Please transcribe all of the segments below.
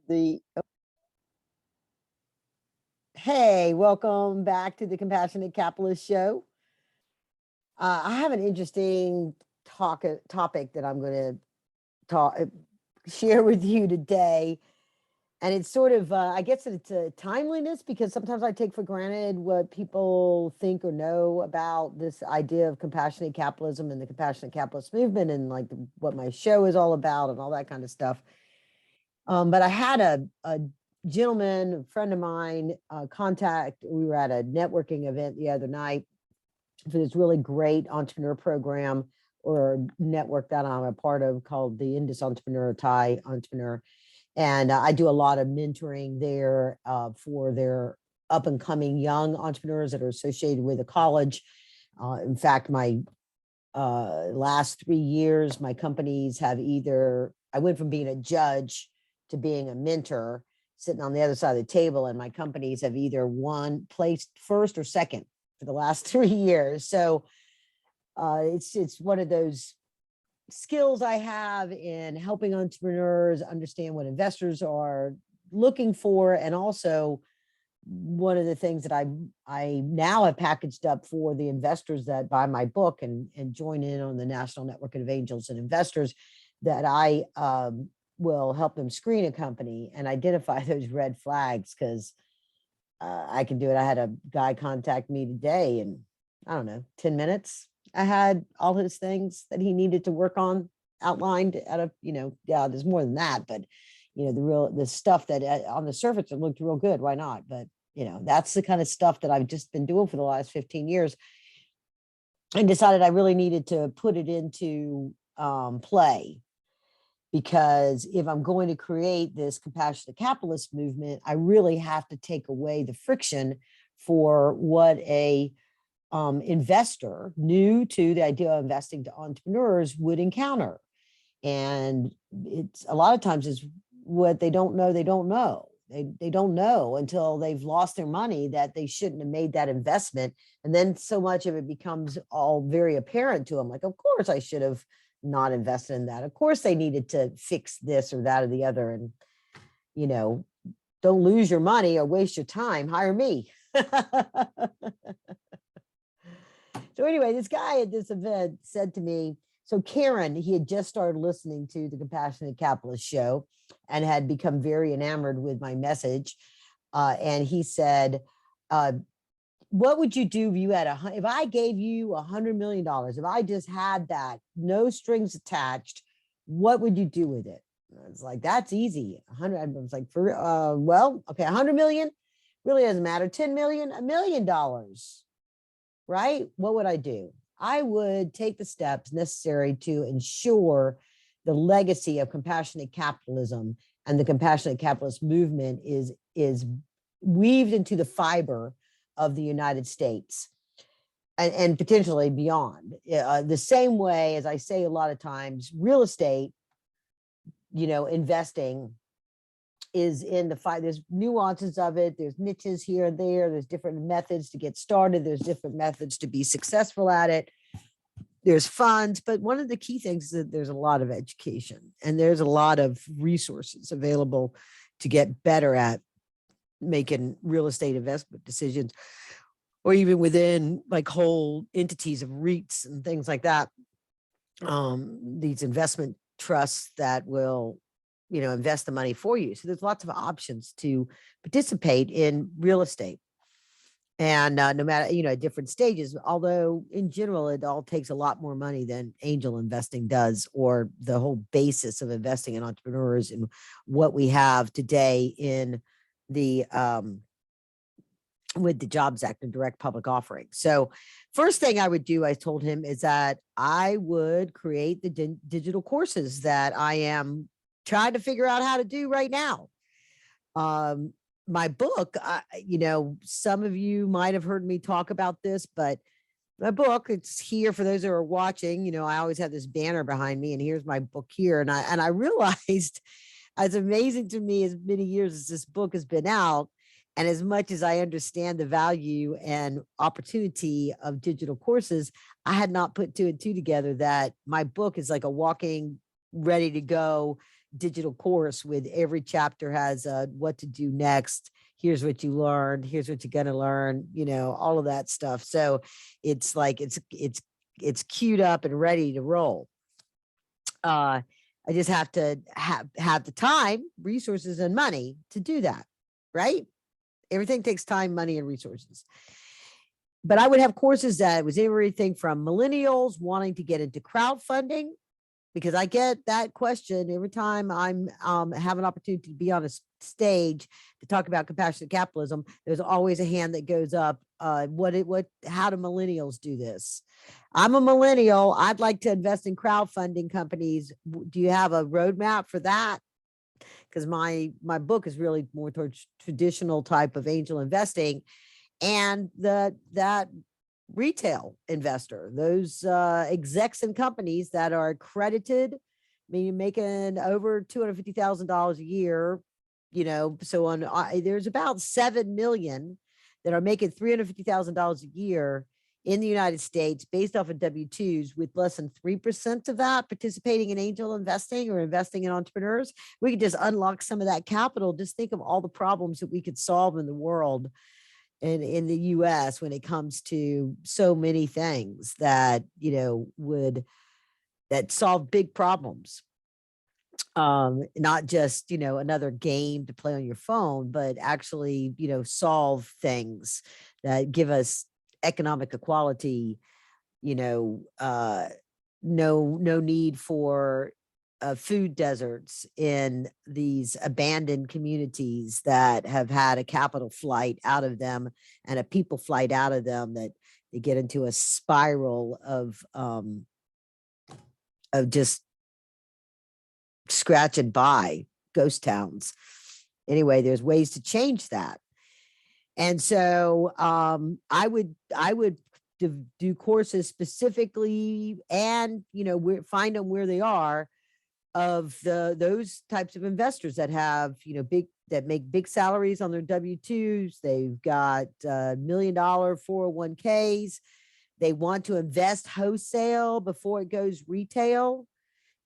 The Hey, welcome back to the Compassionate Capitalist Show. I have an interesting topic that I'm going to share with you today, and it's sort of I guess it's a timeliness, because sometimes I take for granted what people think or know about this idea of compassionate capitalism and the compassionate capitalist movement, and like what my show is all about and all that kind of stuff. But I had a gentleman, a friend of mine, contact. We were at a networking event the other night for this really great entrepreneur program or network that I'm a part of called the Indus Entrepreneur, Thai Entrepreneur. And I do a lot of mentoring there for their up and coming young entrepreneurs that are associated with a college. In fact, my last 3 years, my companies have I went from being a judge to being a mentor, sitting on the other side of the table, and my companies have either placed first or second for the last 3 years. So it's one of those skills I have in helping entrepreneurs understand what investors are looking for, and also one of the things that I now have packaged up for the investors that buy my book and join in on the National Network of Angels and Investors, that I will help them screen a company and identify those red flags, because I can do it. I had a guy contact me today, and I don't know, 10 minutes. I had all his things that he needed to work on outlined out of, yeah, there's more than that, but the stuff that on the surface, it looked real good. Why not? But that's the kind of stuff that I've just been doing for the last 15 years, and decided I really needed to put it into play. Because if I'm going to create this compassionate capitalist movement, I really have to take away the friction for what a investor new to the idea of investing to entrepreneurs would encounter. And it's a lot of times is what they don't know. They don't know. They don't know until they've lost their money that they shouldn't have made that investment. And then so much of it becomes all very apparent to them. Like, of course I should have not invested in that. Of course they needed to fix this or that or the other. And, don't lose your money or waste your time. Hire me. So anyway, this guy at this event said to me, so Karen, he had just started listening to the Compassionate Capitalist Show and had become very enamored with my message. And he said, what would you do if I gave you $100 million, if I just had that, no strings attached, what would you do with it? I was like, that's easy. 100. I was like, okay, 100 million really doesn't matter. 10 million, $1 million, right? What would I do? I would take the steps necessary to ensure the legacy of compassionate capitalism and the compassionate capitalist movement is weaved into the fiber of the United States and potentially beyond. The same way, as I say a lot of times, real estate, investing is in the fight. There's nuances of it. There's niches here and there. There's different methods to get started. There's different methods to be successful at it. There's funds, but one of the key things is that there's a lot of education and there's a lot of resources available to get better at making real estate investment decisions, or even within like whole entities of REITs and things like that. These investment trusts that will, invest the money for you. So there's lots of options to participate in real estate. And no matter, at different stages, although in general, it all takes a lot more money than angel investing does, or the whole basis of investing in entrepreneurs and what we have today in the with the Jobs Act and direct public offering. So first thing I would do, I told him, is that I would create the digital courses that I am trying to figure out how to do right now. My book, some of you might have heard me talk about this, but my book, it's here for those who are watching. I always have this banner behind me, and here's my book here. And I realized, as amazing to me as many years as this book has been out, and as much as I understand the value and opportunity of digital courses, I had not put two and two together that my book is like a walking, ready to go digital course with every chapter has what to do next. Here's what you learned. Here's what you're going to learn, all of that stuff. So it's like, it's queued up and ready to roll. I just have to have the time, resources, and money to do that, right? Everything takes time, money, and resources. But I would have courses that was everything from millennials wanting to get into crowdfunding, because I get that question every time I'm have an opportunity to be on a stage to talk about compassionate capitalism. There's always a hand that goes up. How do millennials do this? I'm a millennial. I'd like to invest in crowdfunding companies. Do you have a roadmap for that? Because my book is really more towards traditional type of angel investing, and that retail investor, those execs and companies that are accredited, meaning making over $250,000 a year, so on. There's about 7 million that are making $350,000 a year in the United States based off of W-2s, with less than 3% of that participating in angel investing or investing in entrepreneurs. We could just unlock some of that capital. Just think of all the problems that we could solve in the world and in the US when it comes to so many things that, that solve big problems. Not just, another game to play on your phone, but actually, solve things that give us economic equality, no need for food deserts in these abandoned communities that have had a capital flight out of them and a people flight out of them, that they get into a spiral of just scratch and buy ghost towns. Anyway, there's ways to change that. And so I would do courses specifically, and find them where they are, of those types of investors that have that make big salaries on their W-2s. They've got $1 million 401ks. They want to invest wholesale before it goes retail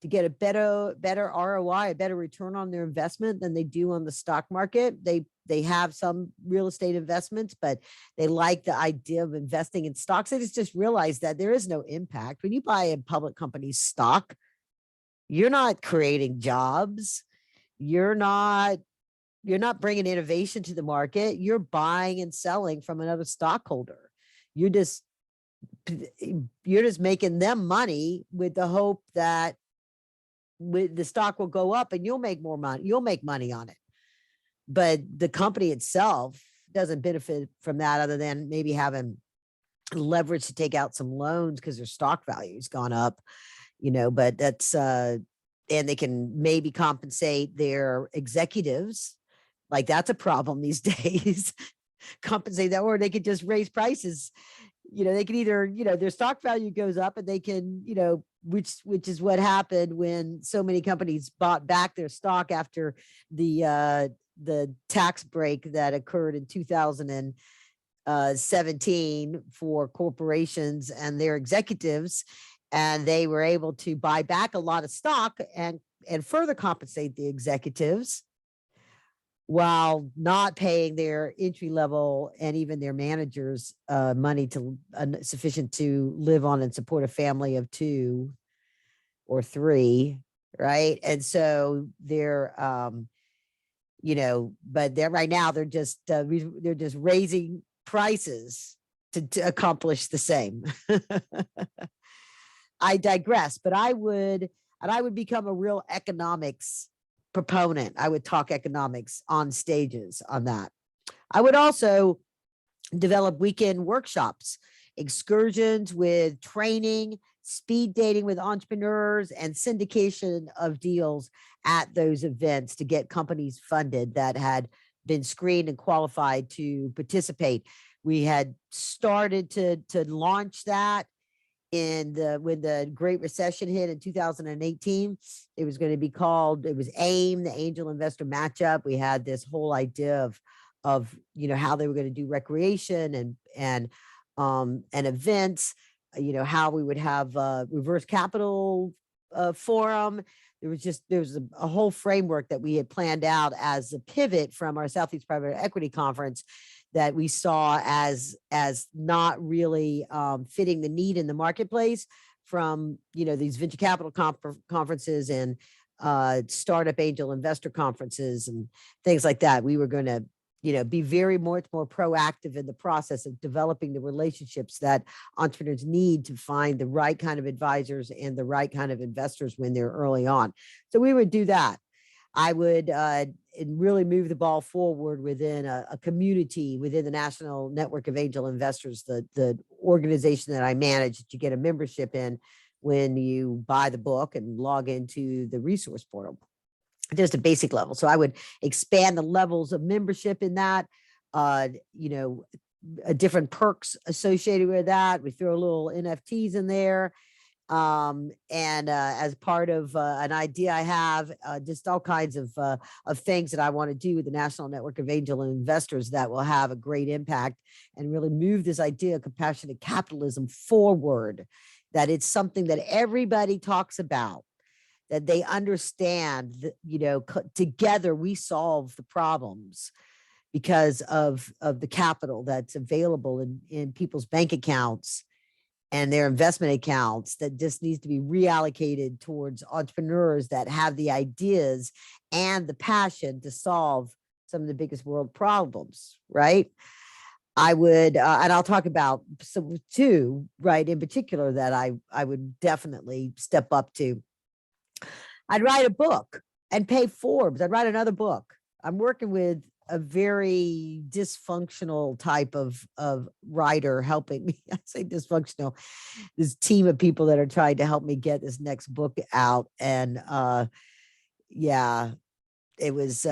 to get a better ROI, a better return on their investment than they do on the stock market. They have some real estate investments, but they like the idea of investing in stocks. They just realize that there is no impact. When you buy a public company's stock, you're not creating jobs. You're not bringing innovation to the market. You're buying and selling from another stockholder. You're just making them money with the hope that the stock will go up and you'll make more money. You'll make money on it. But the company itself doesn't benefit from that, other than maybe having leverage to take out some loans because their stock value's gone up, but that's, and they can maybe compensate their executives. Like, that's a problem these days. Compensate that, or they could just raise prices. They can either, their stock value goes up, and they can, which is what happened when so many companies bought back their stock after the tax break that occurred in 2017 for corporations and their executives. And they were able to buy back a lot of stock and further compensate the executives, while not paying their entry level and even their managers money to sufficient to live on and support a family of 2 or 3, right? And so they're, but they're right now they're just raising prices to accomplish the same. I digress, but I would become a real economics proponent. I would talk economics on stages on that. I would also develop weekend workshops, excursions with training, speed dating with entrepreneurs, and syndication of deals at those events to get companies funded that had been screened and qualified to participate. We had started to launch that when the Great Recession hit in 2018. It was going to be called, it was AIM, the Angel Investor Matchup. We had this whole idea of how they were going to do recreation and events, how we would have a reverse capital forum there was a whole framework that we had planned out as a pivot from our Southeast Private Equity Conference that we saw as not really fitting the need in the marketplace from, these venture capital conferences and startup angel investor conferences and things like that. We were going to, be very much more proactive in the process of developing the relationships that entrepreneurs need to find the right kind of advisors and the right kind of investors when they're early on. So we would do that. I would really move the ball forward within a community within the National Network of Angel Investors, the organization that I manage that you get a membership in when you buy the book and log into the resource portal. Just a basic level. So I would expand the levels of membership in that, different perks associated with that. We throw a little NFTs in there. And as part of an idea I have, just all kinds of things that I want to do with the National Network of Angel Investors that will have a great impact and really move this idea of compassionate capitalism forward, that it's something that everybody talks about, that they understand that, together we solve the problems because of the capital that's available in people's bank accounts and their investment accounts, that just needs to be reallocated towards entrepreneurs that have the ideas and the passion to solve some of the biggest world problems, right? I would, and I'll talk about some two, right, in particular that I would definitely step up to. I'd write a book and pay Forbes. I'd write another book. I'm working with a very dysfunctional type of writer helping me. I say dysfunctional, this team of people that are trying to help me get this next book out. And yeah, it was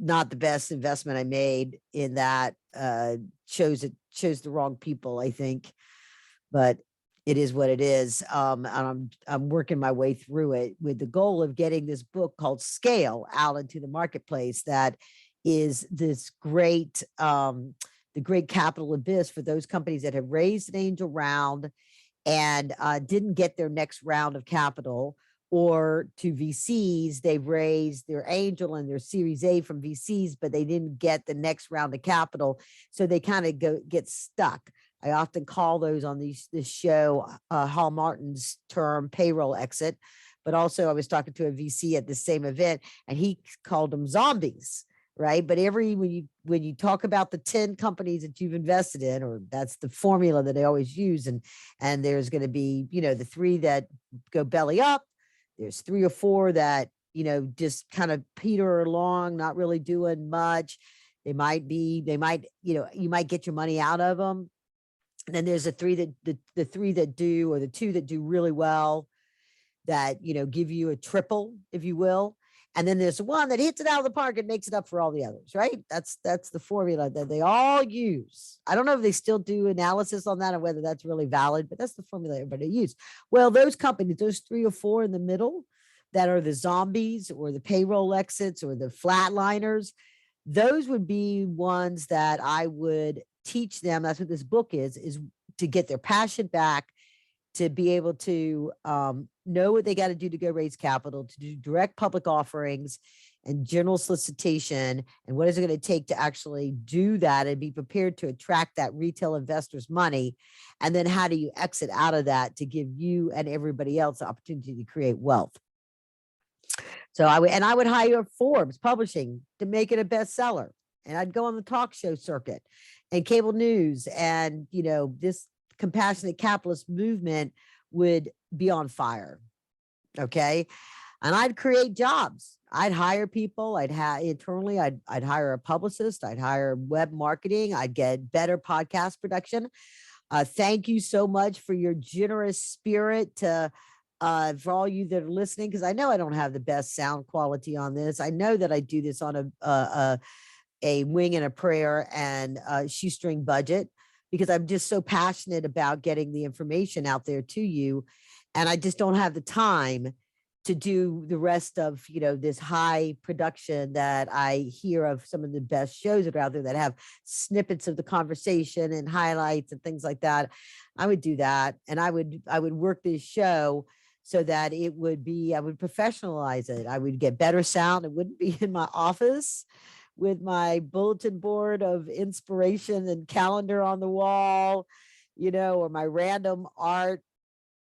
not the best investment I made in that. Chose the wrong people, I think, but it is what it is. And I'm working my way through it with the goal of getting this book called Scale out into the marketplace. That is this great, the great capital abyss for those companies that have raised an angel round and didn't get their next round of capital, or to VCs, they've raised their angel and their Series A from VCs, but they didn't get the next round of capital. So they kind of get stuck. I often call those on this show, Hal Martin's term, payroll exit. But also I was talking to a VC at the same event and he called them zombies, right? But when you talk about the 10 companies that you've invested in, or that's the formula that they always use, and there's going to be, the 3 that go belly up, there's 3 or 4 that, just kind of peter along, not really doing much. You might get your money out of them. And then there's the 3 that do, or the 2 that do really well, that, give you a triple, if you will. And then there's one that hits it out of the park and makes it up for all the others, right? That's the formula that they all use. I don't know if they still do analysis on that or whether that's really valid, but that's the formula everybody uses. Well, those companies, those 3 or 4 in the middle that are the zombies or the payroll exits or the flatliners, those would be ones that I would teach them. That's what this book is to get their passion back, to be able to know what they got to do to go raise capital, to do direct public offerings and general solicitation, and what is it going to take to actually do that and be prepared to attract that retail investor's money. And then how do you exit out of that to give you and everybody else the opportunity to create wealth? So I would hire Forbes Publishing to make it a bestseller. And I'd go on the talk show circuit and cable news, and this compassionate capitalist movement would be on fire. Okay. And I'd create jobs. I'd hire people. I'd hire a publicist. I'd hire web marketing. I'd get better podcast production. Thank you so much for your generous spirit to, for all you that are listening, because I know I don't have the best sound quality on this. I know that I do this on a wing and a prayer and a shoestring budget, because I'm just so passionate about getting the information out there to you. And I just don't have the time to do the rest of, this high production that I hear of some of the best shows that are out there that have snippets of the conversation and highlights and things like that. I would do that. And I would work this show so that it would be, I would professionalize it. I would get better sound. It wouldn't be in my office with my bulletin board of inspiration and calendar on the wall, or my random art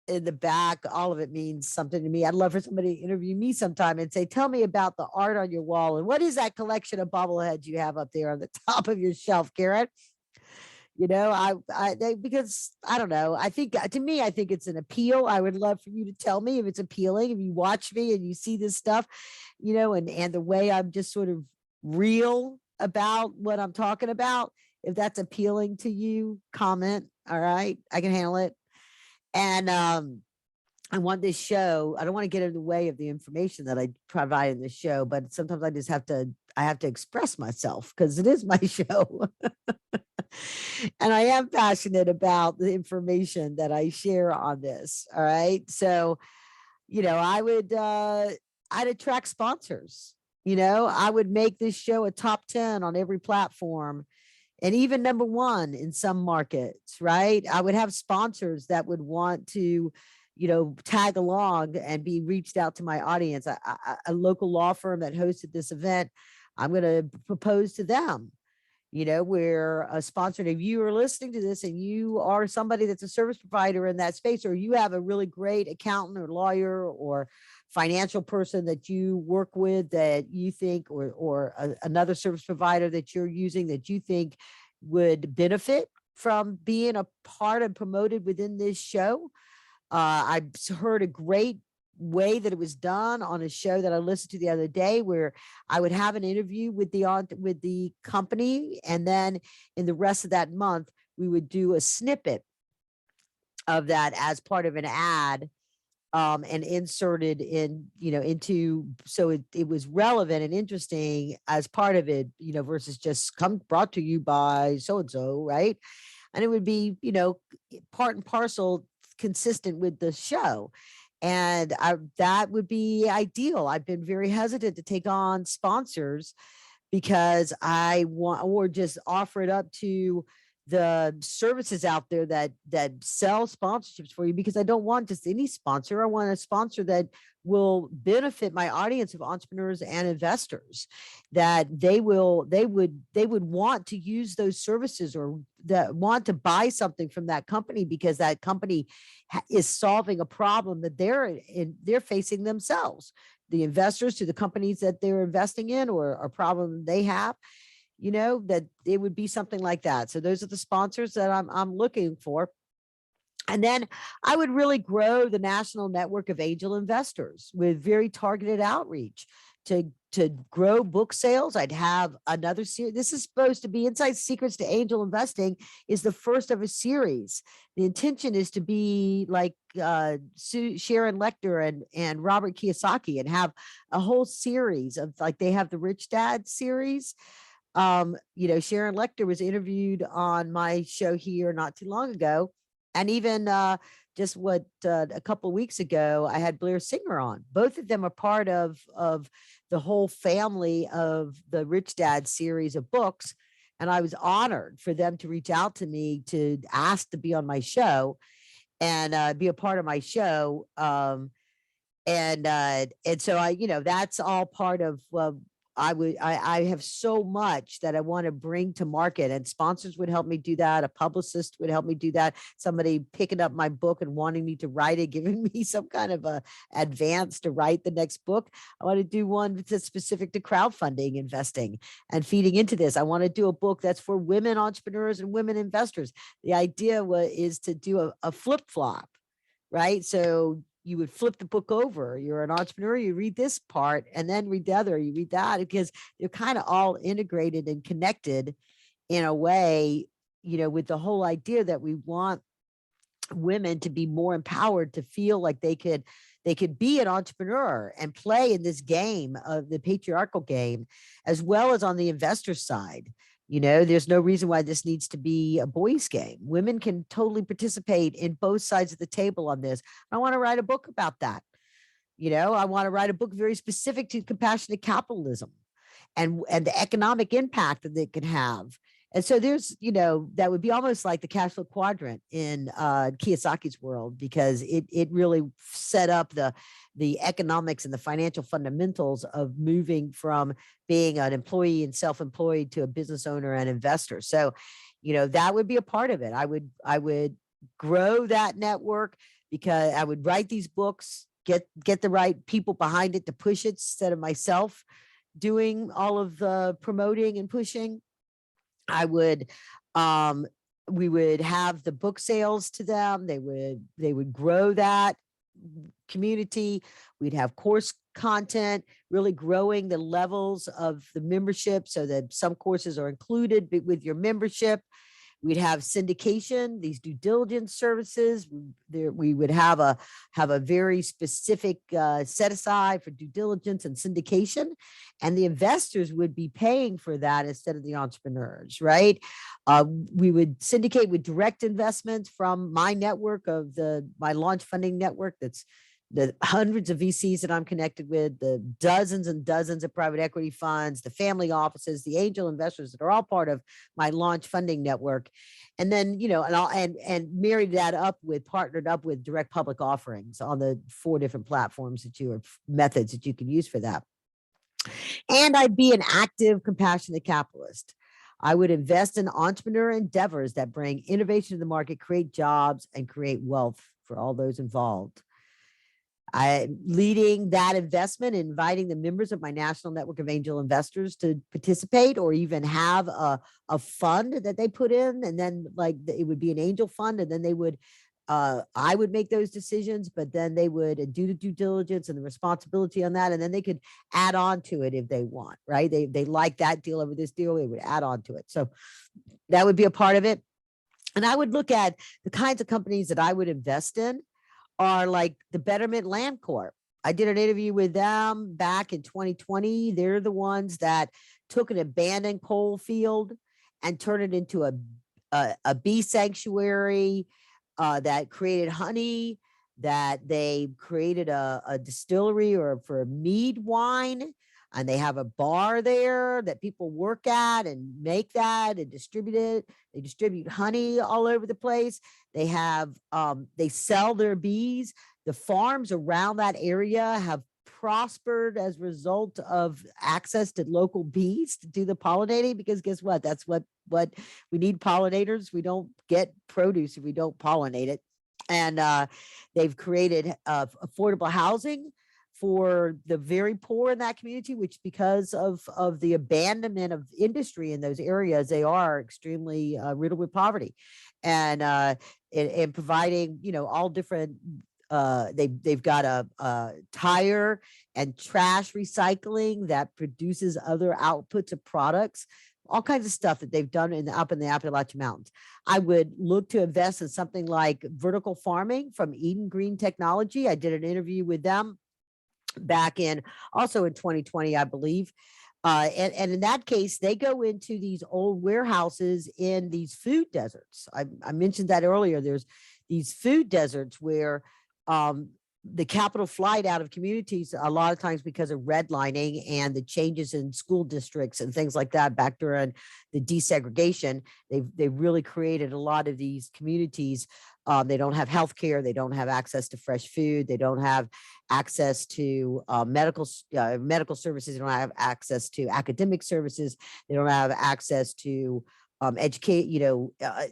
in the back. All of it means something to me. I'd love for somebody to interview me sometime and say, tell me about the art on your wall. And what is that collection of bobbleheads you have up there on the top of your shelf, Karen? Because I don't know. I think to me, I think it's an appeal. I would love for you to tell me if it's appealing, if you watch me and you see this stuff, and the way I'm just sort of real about what I'm talking about. If that's appealing to you, comment. All right. I can handle it. And I want this show, I don't want to get in the way of the information that I provide in the show, but sometimes I have to express myself because it is my show. And I am passionate about the information that I share on this. All right. So, I'd attract sponsors. I would make this show a top 10 on every platform and even number 1 in some markets, right? I would have sponsors that would want to, tag along and be reached out to my audience. A local law firm that hosted this event, I'm going to propose to them, where a sponsor, if you are listening to this and you are somebody that's a service provider in that space, or you have a really great accountant or lawyer or financial person that you work with that you think, or another service provider that you're using that you think would benefit from being a part and promoted within this show. I heard a great way that it was done on a show that I listened to the other day, where I would have an interview with the company, and then in the rest of that month we would do a snippet of that as part of an ad, and inserted in, into, so it was relevant and interesting as part of it, versus just brought to you by so and so, right? And it would be, part and parcel consistent with the show. And that would be ideal. I've been very hesitant to take on sponsors because I want, or just offer it up to the services out there that sell sponsorships for you, because I don't want just any sponsor. I want a sponsor that will benefit my audience of entrepreneurs and investors, that they would want to use those services, or that want to buy something from that company because that company is solving a problem that they're facing themselves. The investors to the companies that they're investing in, or a problem they have, that it would be something like that. So those are the sponsors that I'm looking for. And then I would really grow the national network of angel investors with very targeted outreach to grow book sales. I'd have another series. This is supposed to be Inside Secrets to Angel Investing, is the first of a series. The intention is to be like Sharon Lechter and Robert Kiyosaki, and have a whole series of, like, they have the Rich Dad series. Sharon Lechter was interviewed on my show here not too long ago. And even just a couple of weeks ago, I had Blair Singer on. Both of them are part of the whole family of the Rich Dad series of books. And I was honored for them to reach out to me to ask to be on my show and be a part of my show. And so that's all part of I have so much that I want to bring to market, and sponsors would help me do that. A publicist would help me do that. Somebody picking up my book and wanting me to write it, giving me some kind of a advance to write the next book. I want to do one that's specific to crowdfunding investing and feeding into this. I want to do a book that's for women entrepreneurs and women investors. The idea is to do a flip-flop, right? So you would flip the book over. You're an entrepreneur, you read this part and then read the other, you read that, because they're kind of all integrated and connected in a way, with the whole idea that we want women to be more empowered, to feel like they could be an entrepreneur and play in this game of the patriarchal game, as well as on the investor side. There's no reason why this needs to be a boys' game. Women can totally participate in both sides of the table on this. I want to write a book about that. I want to write a book very specific to compassionate capitalism and the economic impact that it can have, And so there's, that would be almost like the cash flow quadrant in Kiyosaki's world, because it really set up the economics and the financial fundamentals of moving from being an employee and self-employed to a business owner and investor. So, that would be a part of it. I would grow that network, because I would write these books, get the right people behind it to push it, instead of myself doing all of the promoting and pushing. I would, we would have the book sales to them. They would grow that community. We'd have course content, really growing the levels of the membership so that some courses are included with your membership. We'd have syndication, these due diligence services. We would have a very specific set aside for due diligence and syndication, and the investors would be paying for that instead of the entrepreneurs, right? We would syndicate with direct investments from my network of my launch funding network. That's the hundreds of VCs that I'm connected with, the dozens and dozens of private equity funds, the family offices, the angel investors that are all part of my launch funding network. And then, and married that up with, partnered up with direct public offerings on the 4 different platforms methods that you can use for that. And I'd be an active, compassionate capitalist. I would invest in entrepreneur endeavors that bring innovation to the market, create jobs, and create wealth for all those involved. Leading that investment, inviting the members of my national network of angel investors to participate, or even have a fund that they put in, and then it would be an angel fund, and then they would, I would make those decisions, but then they would do the due diligence and the responsibility on that, and then they could add on to it if they want, right? They like that deal over this deal, they would add on to it. So that would be a part of it. And I would look at the kinds of companies that I would invest in are like the Betterment Land Corp. I did an interview with them back in 2020. They're the ones that took an abandoned coal field and turned it into a bee sanctuary, that created honey, that they created a distillery or for mead wine. And they have a bar there that people work at and make that and distribute it. They distribute honey all over the place. They have, they sell their bees. The farms around that area have prospered as a result of access to local bees to do the pollinating, because guess what? That's what we need, pollinators. We don't get produce if we don't pollinate it. And they've created affordable housing for the very poor in that community, which, because of the abandonment of industry in those areas, they are extremely riddled with poverty, and providing, all different, they've got a tire and trash recycling that produces other outputs of products, all kinds of stuff that they've done up in the Appalachian Mountains. I would look to invest in something like vertical farming from Eden Green Technology. I did an interview with them back in 2020, I believe. And in that case, they go into these old warehouses in these food deserts. I mentioned that earlier. There's these food deserts where the capital flight out of communities, a lot of times because of redlining and the changes in school districts and things like that back during the desegregation, they've really created a lot of these communities. They don't have health care. They don't have access to fresh food. They don't have access to medical services. They don't have access to academic services. They don't have access to educate,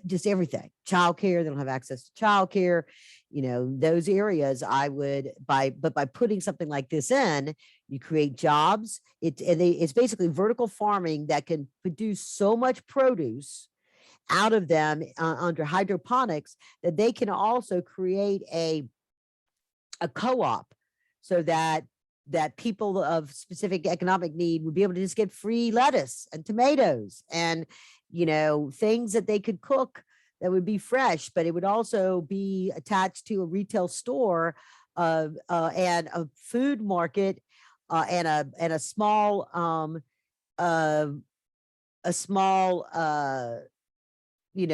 just everything. Childcare. They don't have access to childcare. Those areas I would by putting something like this in, you create jobs. It's basically vertical farming that can produce so much produce out of them under hydroponics that they can also create a co-op, so that people of specific economic need would be able to just get free lettuce and tomatoes and things that they could cook that would be fresh, but it would also be attached to a retail store and a food market and a small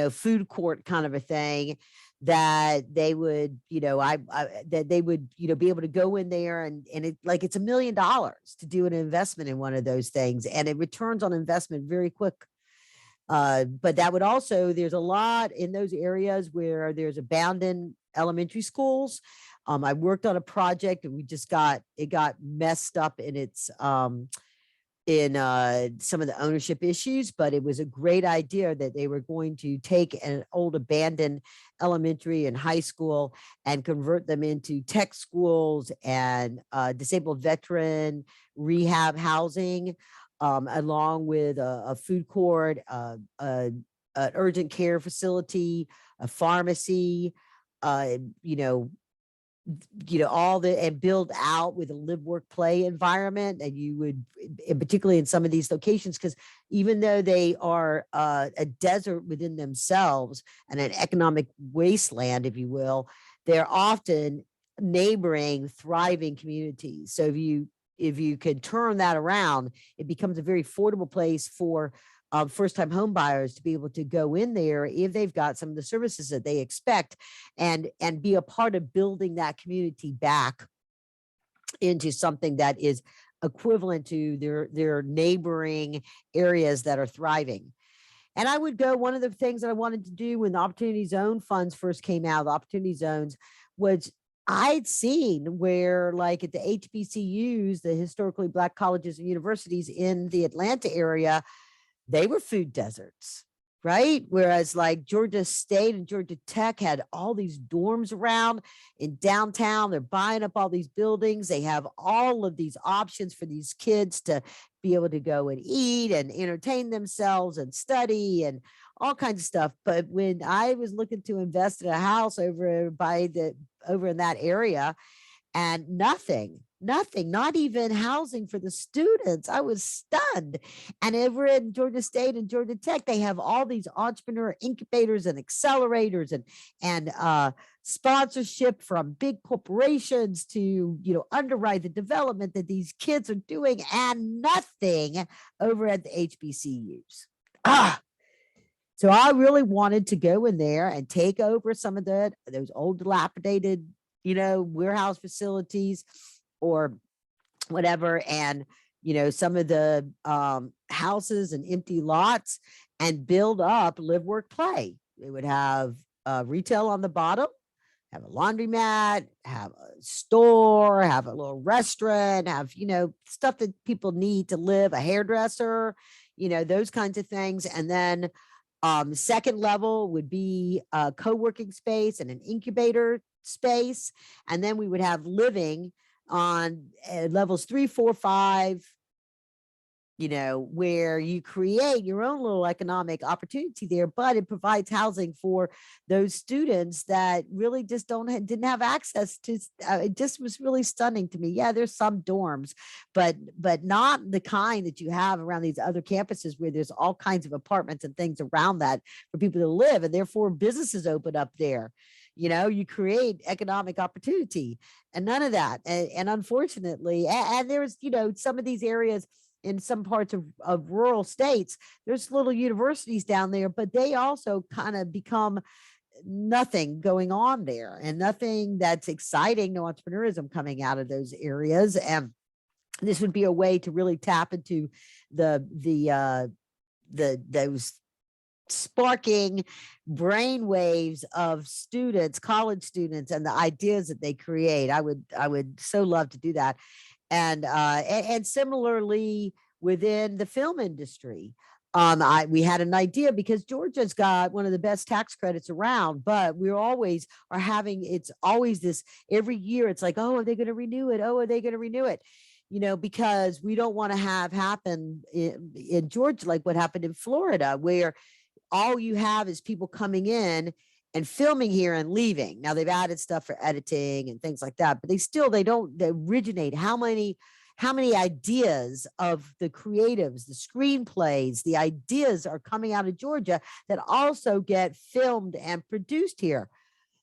food court kind of a thing that they would, that they would, be able to go in there and it's $1 million to do an investment in one of those things, and it returns on investment very quick. But that would also, there's a lot in those areas where there's abandoned elementary schools. I worked on a project and it got messed up in its in some of the ownership issues, but it was a great idea that they were going to take an old abandoned elementary and high school and convert them into tech schools and disabled veteran rehab housing, along with a food court, an urgent care facility, a pharmacy, you know, all the, and build out with a live work play environment. And you would, and particularly in some of these locations, because even though they are a desert within themselves and an economic wasteland, if you will, they're often neighboring thriving communities. So if you could turn that around, it becomes a very affordable place for first-time home buyers to be able to go in there if they've got some of the services that they expect, and be a part of building that community back into something that is equivalent to their neighboring areas that are thriving. And I would go, one of the things that I wanted to do when the Opportunity Zone funds first came out, the Opportunity Zones, was I'd seen where, like at the HBCUs, the historically Black colleges and universities in the Atlanta area, they were food deserts, right? Whereas like Georgia State and Georgia Tech had all these dorms around in downtown. They're buying up all these buildings. They have all of these options for these kids to be able to go and eat and entertain themselves and study and all kinds of stuff. But when I was looking to invest in a house over in that area, and nothing, not even housing for the students. I was stunned. And over in Georgia State and Georgia Tech, they have all these entrepreneur incubators and accelerators and sponsorship from big corporations to, underwrite the development that these kids are doing, and nothing over at the HBCUs. So I really wanted to go in there and take over some of those old dilapidated, warehouse facilities or whatever. And, some of the houses and empty lots, and build up live, work, play. They would have retail on the bottom, have a laundromat, have a store, have a little restaurant, have, stuff that people need to live, a hairdresser, those kinds of things. And then second level would be a co-working space and an incubator space. And then we would have living on levels 3, 4, 5, where you create your own little economic opportunity there, but it provides housing for those students that really just didn't have access to. It just was really stunning to me. Yeah, there's some dorms, but not the kind that you have around these other campuses where there's all kinds of apartments and things around that for people to live, and therefore businesses open up there. You create economic opportunity, and none of that. And unfortunately, and there's, some of these areas in some parts of rural states, there's little universities down there, but they also kind of become nothing going on there, and nothing that's exciting, no entrepreneurism coming out of those areas. And this would be a way to really tap into those sparking brain waves of students, college students, and the ideas that they create. I would so love to do that. And similarly within the film industry, we had an idea, because Georgia's got one of the best tax credits around, but we always are having, it's always this every year. It's like, oh, are they going to renew it? Oh, are they going to renew it? Because we don't want to have happen in Georgia, like what happened in Florida, where all you have is people coming in and filming here and leaving. Now they've added stuff for editing and things like that, but they originate how many ideas of the creatives, the screenplays, the ideas are coming out of Georgia that also get filmed and produced here.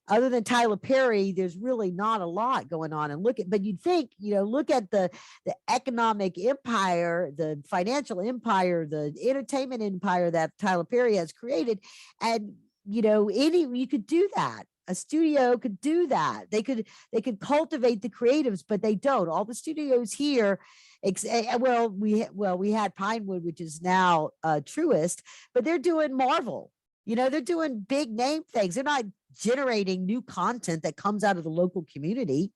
Other than Tyler Perry, there's really not a lot going on. And but you'd think, look at the economic empire, the financial empire, the entertainment empire that Tyler Perry has created. And, you could do that. A studio could do that. They could cultivate the creatives, but they don't. All the studios here We had Pinewood, which is now Truist, but they're doing Marvel. They're doing big name things. They're not generating new content that comes out of the local community.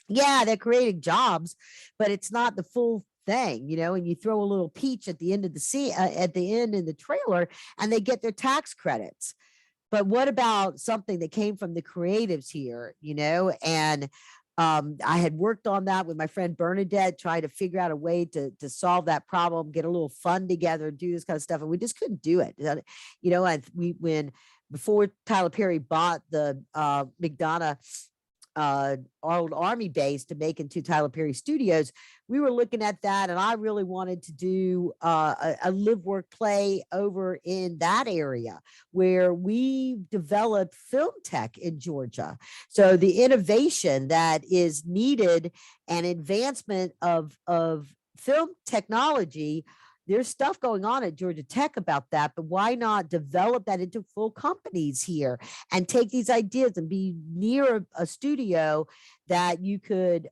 Yeah, they're creating jobs, but it's not the full thing, and you throw a little peach at the end of the at the end in the trailer, and they get their tax credits. But what about something that came from the creatives here, and I had worked on that with my friend Bernadette, trying to figure out a way to solve that problem, get a little fund together, do this kind of stuff, and we just couldn't do it. Before Tyler Perry bought the McDonough old Army base to make into Tyler Perry Studios, we were looking at that, and I really wanted to do a live work play over in that area where we developed film tech in Georgia. So the innovation that is needed and advancement of film technology, there's stuff going on at Georgia Tech about that, but why not develop that into full companies here and take these ideas and be near a studio that you could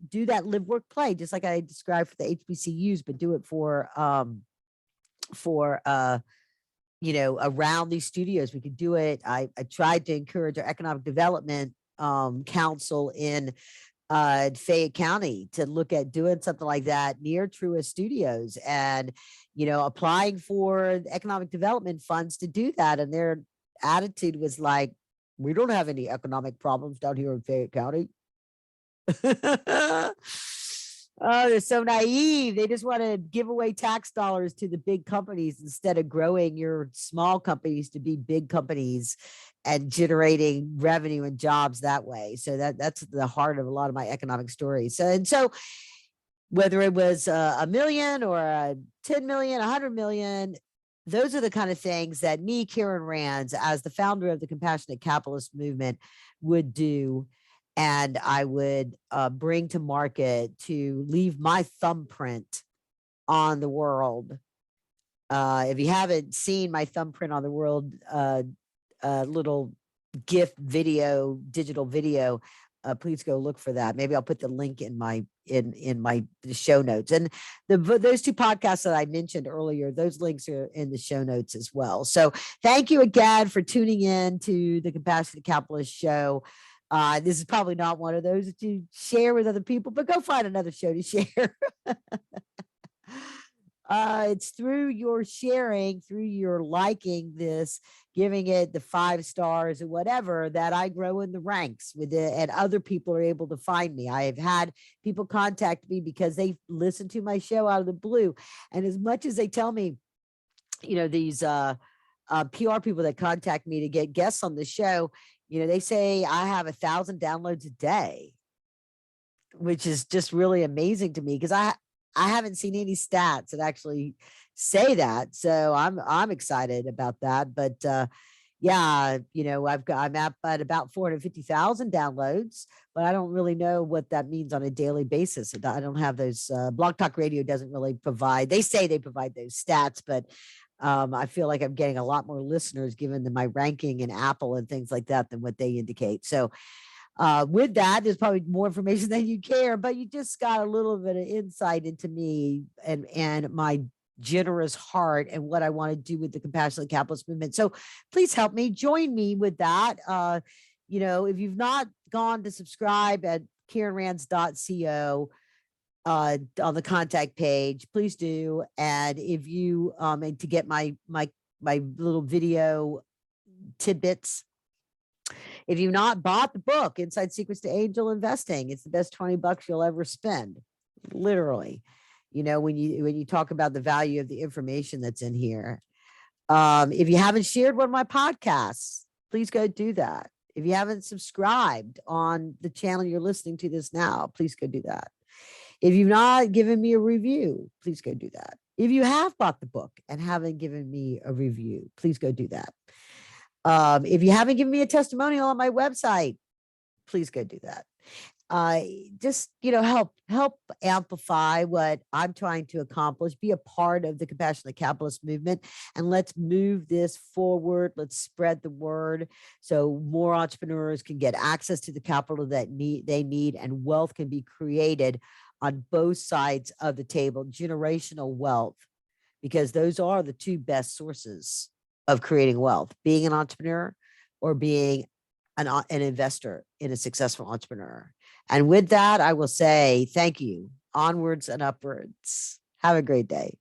do that live work play, just like I described for the HBCUs, but do it for around these studios. We could do it. I tried to encourage our economic development council in Fayette County to look at doing something like that near Truist Studios, and applying for economic development funds to do that. And their attitude was like, we don't have any economic problems down here in Fayette County. Oh, they're so naive. They just want to give away tax dollars to the big companies instead of growing your small companies to be big companies and generating revenue and jobs that way. So that's the heart of a lot of my economic stories. So whether it was a million or a 10 million, 100 million, those are the kind of things that me, Karen Rands, as the founder of the Compassionate Capitalist Movement, would do. And I would bring to market to leave my thumbprint on the world. If you haven't seen my thumbprint on the world, little GIF video, digital video, please go look for that. Maybe I'll put the link in my show notes. And those two podcasts that I mentioned earlier, those links are in the show notes as well. So thank you again for tuning in to the Compassionate Capitalist Show. This is probably not one of those that you share with other people, but go find another show to share. It's through your sharing, through your liking this, giving it the 5 stars or whatever, that I grow in the ranks with it, and other people are able to find me. I have had people contact me because they listen to my show out of the blue. And as much as they tell me, these PR people that contact me to get guests on the show, they say I have 1,000 downloads a day, which is just really amazing to me, because I haven't seen any stats that actually say that. So I'm excited about that. But yeah, I'm at about 450,000 downloads, but I don't really know what that means on a daily basis. I don't have those. Blog Talk Radio doesn't really provide. They say they provide those stats, but I feel like I'm getting a lot more listeners given my ranking in Apple and things like that than what they indicate. So with that, there's probably more information than you care, but you just got a little bit of insight into me and my generous heart and what I want to do with the Compassionate Capitalist Movement. So please help me, join me with that. If you've not gone to subscribe at KarenRands.co, on the contact page, please do. And if you and to get my little video tidbits, if you've not bought the book Inside Secrets to Angel Investing, it's the best $20 you'll ever spend, literally. When you talk about the value of the information that's in here. If you haven't shared one of my podcasts, please go do that. If you haven't subscribed on the channel you're listening to this now, please go do that. If you've not given me a review, please go do that. If you have bought the book and haven't given me a review, please go do that. If you haven't given me a testimonial on my website, please go do that. Just, help amplify what I'm trying to accomplish, be a part of the Compassionate Capitalist Movement, and let's move this forward. Let's spread the word so more entrepreneurs can get access to the capital that they need, and wealth can be created on both sides of the table, generational wealth, because those are the two best sources of creating wealth, being an entrepreneur or being an investor in a successful entrepreneur. And with that, I will say thank you. Onwards and upwards. Have a great day.